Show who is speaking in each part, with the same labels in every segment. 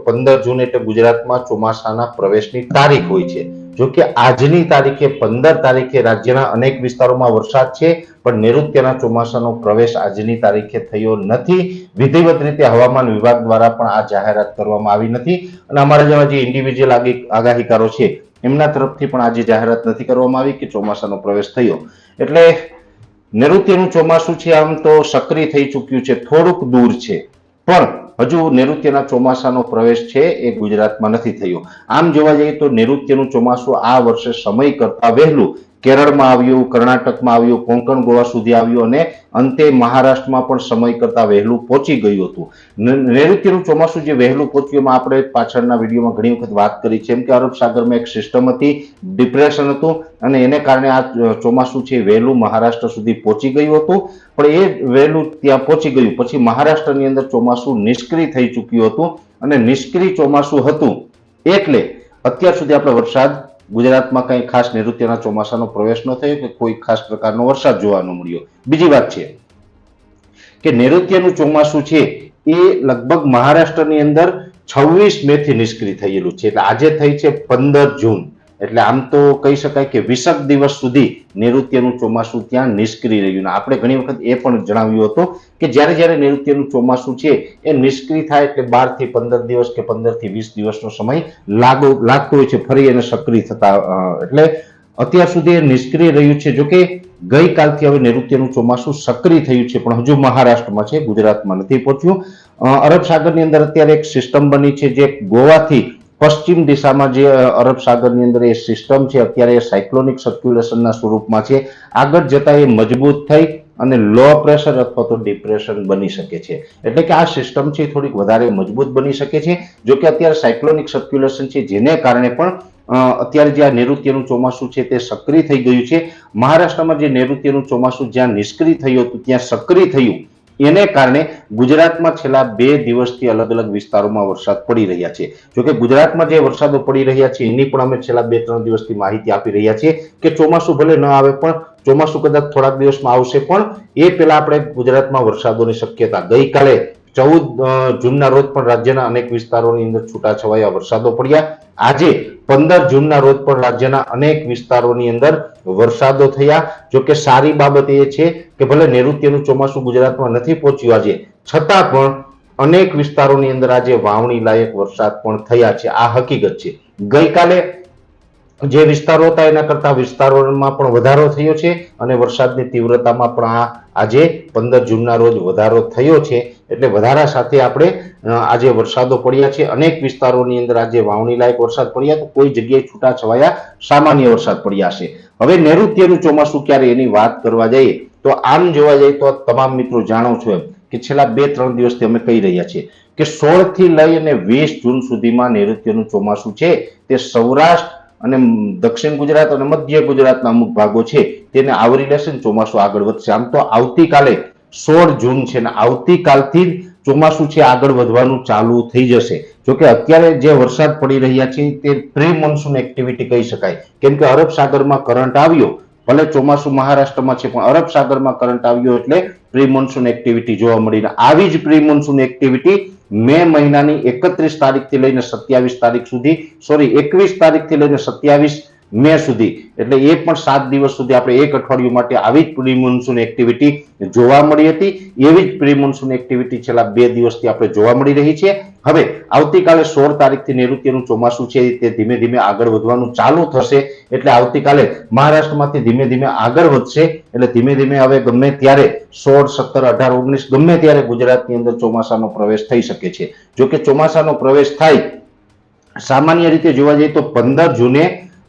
Speaker 1: 15 જૂન એટલે ગુજરાતમાં ચોમાસાના પ્રવેશની તારીખ હોય છે। જો કે આજની તારીખે 15 તારીખે રાજ્યના અનેક વિસ્તારોમાં વરસાદ છે, પણ નૈઋત્યના ચોમાસાનો પ્રવેશ આજની તારીખે થયો નથી। વિધિવત રીતે હવામાન વિભાગ દ્વારા પણ આ જાહેરાત કરવામાં આવી નથી અને અમારા જેવા જે ઇન્ડિવિજ્યુઅલ આગાહીકારો છે એમના તરફથી પણ આજે જાહેરાત નથી કરવામાં આવી કે ચોમાસાનો પ્રવેશ થયો। એટલે નૈઋત્યનું ચોમાસું છે આમ તો સક્રિય થઈ ચૂક્યું છે, થોડુંક દૂર છે, પણ હજુ નૈઋત્યના ચોમાસાનો પ્રવેશ છે એ ગુજરાતમાં નથી થયો। આમ જોવા જઈએ તો નૈઋત્યનું ચોમાસું આ વર્ષે સમય કરતા વહેલું કેરળમાં આવ્યું, કર્ણાટકમાં આવ્યું, કોંકણ ગોવા સુધી આવ્યું અને અંતે મહારાષ્ટ્રમાં પણ સમય કરતા વહેલું પહોંચી ગયું હતું। નૈઋત્યનું ચોમાસું જે વહેલું પહોંચ્યું એમાં આપણે પાછળના વિડીયોમાં ઘણી વખત વાત કરી છે એમ કે અરબ સાગરમાં એક સિસ્ટમ હતી, ડિપ્રેશન હતું અને એને કારણે આ ચોમાસું છે વહેલું મહારાષ્ટ્ર સુધી પહોંચી ગયું હતું, પણ એ વહેલું ત્યાં પહોંચી ગયું પછી મહારાષ્ટ્રની અંદર ચોમાસું નિષ્ક્રિય થઈ ચૂક્યું હતું અને નિષ્ક્રિય ચોમાસું હતું એટલે અત્યાર સુધી આપણે વરસાદ ગુજરાતમાં કંઈ ખાસ નૈઋત્યના ચોમાસાનો પ્રવેશ ન થયો કે કોઈ ખાસ પ્રકારનો વરસાદ જોવા ન મળ્યો। બીજી વાત છે કે નૈઋત્યનું ચોમાસું છે એ લગભગ મહારાષ્ટ્રની અંદર 26 મે થી નિષ્ક્રિય થયેલું છે, એટલે આજે થઈ છે 15 જૂન, એટલે આમ તો કહી શકાય કે 20 દિવસ સુધી નૈઋત્યનું ચોમાસું ત્યાં નિષ્ક્રિય રહ્યું। આપણે ઘણી વખત એ પણ જણાવ્યું હતું કે જ્યારે જ્યારે નૈઋત્યનું ચોમાસું છે એ નિષ્ક્રિય થાય એટલે 12 થી 15 દિવસ કે 15 થી 20 દિવસનો સમય લાગતો હોય છે ફરી એને સક્રિય થતા। એટલે અત્યાર સુધી નિષ્ક્રિય રહ્યું છે। જો કે ગઈકાલથી હવે નૈઋત્યનું ચોમાસું સક્રિય થયું છે પણ હજુ મહારાષ્ટ્રમાં છે, ગુજરાતમાં નથી પહોંચ્યું। અરબ સાગરની અંદર અત્યારે એક સિસ્ટમ બની છે જે ગોવાથી પશ્ચિમ દિશામાં જે અરબ સાગરની અંદર એ સિસ્ટમ છે અત્યારે સાયક્લોનિક સર્ક્યુલેશનના સ્વરૂપમાં છે, આગળ જતા એ મજબૂત થઈ અને લો પ્રેશર અથવા તો ડિપ્રેશન બની શકે છે, એટલે કે આ સિસ્ટમ છે થોડીક વધારે મજબૂત બની શકે છે। જો કે અત્યારે સાયક્લોનિક સર્ક્યુલેશન છે જેને કારણે પણ અત્યારે જે આ નૈઋત્યનું ચોમાસું છે તે સક્રિય થઈ ગયું છે। મહારાષ્ટ્રમાં જે નૈઋત્યનું ચોમાસું જ્યાં નિષ્ક્રિય થયું હતું ત્યાં સક્રિય થયું એને કારણે ગુજરાતમાં છેલ્લા 2 દિવસથી અલગ અલગ વિસ્તારોમાં વરસાદ પડી રહ્યા છે। જોકે ગુજરાતમાં જે વરસાદો પડી રહ્યા છે એની પણ અમે છેલ્લા 2-3 દિવસથી માહિતી આપી રહ્યા છીએ કે ચોમાસું ભલે ન આવે પણ ચોમાસું કદાચ થોડાક દિવસમાં આવશે, પણ એ પહેલા આપણે ગુજરાતમાં વરસાદોની શક્યતા ગઈકાલે 14 જૂનના રોજ પણ રાજ્યના અનેક વિસ્તારોની અંદર છૂટાછવાયા વરસાદો પડ્યા। આજે 15 જૂનના રોજ પણ રાજ્યના અનેક વિસ્તારોની અંદર વરસાદો થયા। જો કે સારી બાબત એ છે કે ભલે નૈઋત્યનું ચોમાસું ગુજરાતમાં નથી પહોંચ્યું આજે, છતાં પણ અનેક વિસ્તારોની અંદર આજે વાવણી લાયક વરસાદ પણ થયા છે, આ હકીકત છે। ગઈકાલે જે વિસ્તારો હતા એના કરતા વિસ્તારોમાં પણ વધારો થયો છે અને વરસાદની તીવ્રતામાં પણ આજે 15 જૂનના રોજ વધારો થયો છે, એટલે વધારા સાથે આપણે આજે વરસાદો પડ્યા છે। અનેક વિસ્તારોની અંદર આજે વાવણી લાયક વરસાદ પડ્યા તો કોઈ જગ્યાએ છૂટાછવાયા સામાન્ય વરસાદ પડ્યા છે। હવે નૈઋત્યનું ચોમાસું ક્યારે એની વાત કરવા જઈએ તો આમ જોવા જઈએ તો તમામ મિત્રો જાણો છો એમ કે છેલ્લા 2-3 દિવસથી અમે કહી રહ્યા છીએ કે 16 થી લઈ અને 20 જૂન સુધીમાં નૈઋત્યનું ચોમાસું છે તે સૌરાષ્ટ્ર અને દક્ષિણ ગુજરાત અને મધ્ય ગુજરાતના અમુક ભાગો છે તેને આવરી લેશે ને ચોમાસું આગળ વધશે। આમ તો આવતીકાલે 16 જૂન છે ને આવતીકાલથી ચોમાસું છે આગળ વધવાનું ચાલુ થઈ જશે। જોકે અત્યારે જે વરસાદ પડી રહ્યા છે તે પ્રી મોન્સૂન એક્ટિવિટી કહી શકાય, કેમ કે અરબ સાગરમાં કરંટ આવ્યો, ભલે ચોમાસું મહારાષ્ટ્રમાં છે પણ અરબ સાગરમાં કરંટ આવ્યો એટલે પ્રી મોન્સૂન એક્ટિવિટી જોવા મળી। આવી જ પ્રી મોન્સૂન એક્ટિવિટી મે મહિનાની 31 તારીખથી લઈને 27 તારીખ સુધી 21 તારીખથી લઈને 27 મે સુધી, એટલે એ પણ 7 દિવસ સુધી આપણે એક અઠવાડિયું માટે આવી જ પ્રી મોન્સૂન એક્ટિવિટી જોવા મળી હતી। એવી જ પ્રી મોન્સૂન એક્ટિવિટી છેલ્લા 2 દિવસથી આપણે જોવા મળી રહી છે। હવે આવતીકાલે 16 તારીખથી નૈઋત્યનું ચોમાસું છે તે ધીમે ધીમે આગળ વધવાનું ચાલુ થશે, એટલે આવતીકાલે મહારાષ્ટ્રમાંથી ધીમે ધીમે આગળ વધશે, એટલે ધીમે ધીમે હવે ગમે ત્યારે 16, 17, 18, 19 ગમે ત્યારે ગુજરાતની અંદર ચોમાસાનો પ્રવેશ થઈ શકે છે। જો કે ચોમાસાનો પ્રવેશ થાય સામાન્ય રીતે જોવા જઈએ તો 15 જૂને,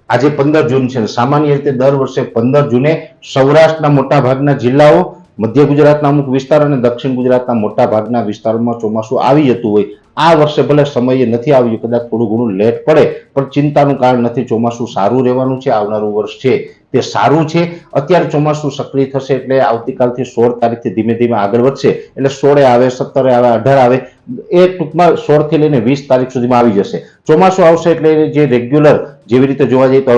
Speaker 1: આજે 15 જૂન છે, સામાન્ય રીતે દર વર્ષે 15 જૂને સૌરાષ્ટ્રના મોટા ભાગના જિલ્લાઓ, મધ્ય ગુજરાતના અમુક વિસ્તાર અને દક્ષિણ ગુજરાતના મોટા ભાગના વિસ્તારોમાં ચોમાસું આવી જતું હોય। આ વર્ષે ભલે સમયે નથી આવ્યું, કદાચ થોડું ઘણું લેટ પડે પણ ચિંતાનું કારણ નથી, ચોમાસું સારું રહેવાનું છે। આવનારું વર્ષ છે તે સારું છે। અત્યારે ચોમાસું સક્રિય થશે એટલે આવતીકાલથી 16 તારીખથી ધીમે ધીમે આગળ વધશે, એટલે 16 આવે, 17 આવે, 18 આવે, એ ટૂંકમાં 16 થી લઈને 20 તારીખ સુધીમાં આવી જશે। ચોમાસું આવશે એટલે જે રેગ્યુલર જેવી રીતે જોવા જઈએ તો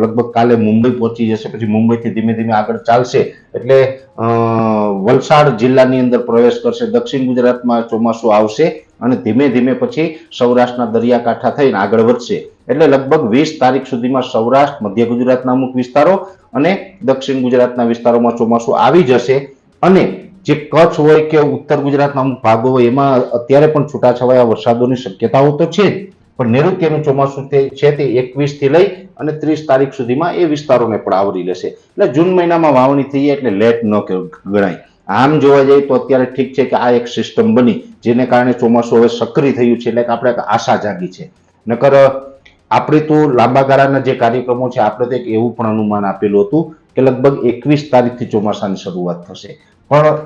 Speaker 1: લગભગ કાલે મુંબઈ પહોંચી જશે, પછી મુંબઈથી ધીમે ધીમે આગળ ચાલશે એટલે વલસાડ જિલ્લાની અંદર પ્રવેશ કરશે. દક્ષિણ ગુજરાતમાં ચોમાસું આવશે અને ધીમે ધીમે પછી સૌરાષ્ટ્રના દરિયાકાંઠા થઈને આગળ વધશે. એટલે લગભગ 20 તારીખ સુધીમાં સૌરાષ્ટ્ર, મધ્ય ગુજરાતના અમુક વિસ્તારો અને દક્ષિણ ગુજરાતના વિસ્તારોમાં ચોમાસું આવી જશે. અને જે કચ્છ હોય કે ઉત્તર ગુજરાતના અમુક ભાગો હોય એમાં અત્યારે પણ છૂટાછવાયા વરસાદોની શક્યતાઓ તો છે જ, પણ નૈઋત્યનું ચોમાસું છે તે 21 થી લઈ અને 30 તારીખ સુધીમાં એ વિસ્તારોને પણ આવરી લેશે. એટલે જૂન મહિનામાં વાવણી થઈ જાય એટલે લેટ ન ગણાય. આમ જોવા જઈએ તો અત્યારે ઠીક છે કે આ એક સિસ્ટમ બની જેને કારણે ચોમાસું હવે સક્રિય થયું છે, એટલે કે આપણે આશા જાગી છે. નકર આપણે તો લાંબા ગાળાના જે કાર્યક્રમો છે આપણે તો એક એવું પણ અનુમાન આપેલું હતું કે લગભગ 21 તારીખથી ચોમાસાની શરૂઆત થશે, પણ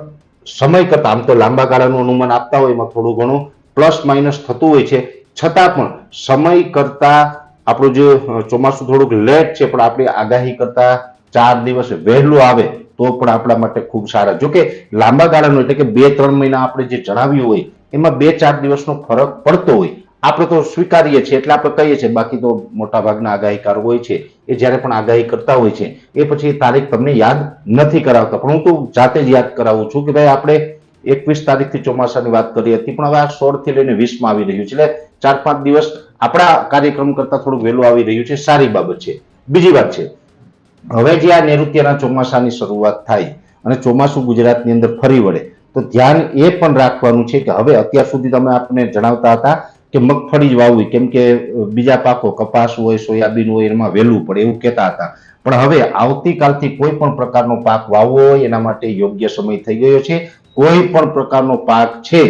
Speaker 1: સમય કરતા આમ તો લાંબા ગાળાનું અનુમાન આપતા હોય એમાં થોડું ઘણું પ્લસ માઇનસ થતું હોય છે, છતાં પણ સમય કરતા આપણું જે ચોમાસું થોડુંક લેટ છે પણ આપણી આગાહી કરતા 4 દિવસ વહેલું આવે તો પણ આપણા માટે ખૂબ સારા. જોકે લાંબા ગાળાનું એટલે કે 2-3 મહિના આપણે જે જણાવ્યું હોય એમાં 2-4 દિવસનો ફરક પડતો હોય આપણે તો સ્વીકારીએ છીએ એટલે આપણે કહીએ છીએ. બાકી તો મોટા ભાગના આગાહીકારો હોય છે એ જ્યારે પણ આગાહી કરતા હોય છે એ પછી તારીખ તમને યાદ નથી કરાવતા, પણ હું તો જાતે જ યાદ કરાવું છું કે ભાઈ આપણે 21 તારીખથી ચોમાસાની વાત કરી હતી, પણ હવે આ 16 થી લઈને 20 માં આવી રહ્યું છે, એટલે 4-5 દિવસ આપણા કાર્યક્રમ કરતા થોડું વહેલું આવી રહ્યું છે, સારી બાબત છે. બીજી વાત છે, હવે જે આ નૈઋત્યના ચોમાસાની શરૂઆત થાય અને ચોમાસું ગુજરાતની અંદર ફરી વળે તો ધ્યાન એ પણ રાખવાનું છે કે હવે અત્યાર સુધી તમે આપણને જણાવતા હતા કે મગફળી જ વાવવી, કેમ કે બીજા પાકો કપાસ હોય, સોયાબીન હોય એમાં વહેલું પડે એવું કહેતા હતા, પણ હવે આવતીકાલથી કોઈ પણ પ્રકારનો પાક વાવવો હોય એના માટે યોગ્ય સમય થઈ ગયો છે. કોઈ પણ પ્રકારનો પાક છે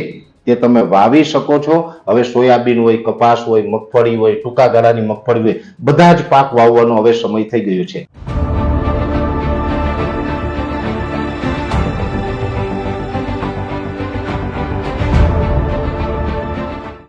Speaker 1: તે તમે વાવી શકો છો. હવે સોયાબીન હોય, કપાસ હોય, મગફળી હોય, ટૂંકા ગાળાની મગફળી હોય, બધા જ પાક વાવવાનો હવે સમય થઈ ગયો છે.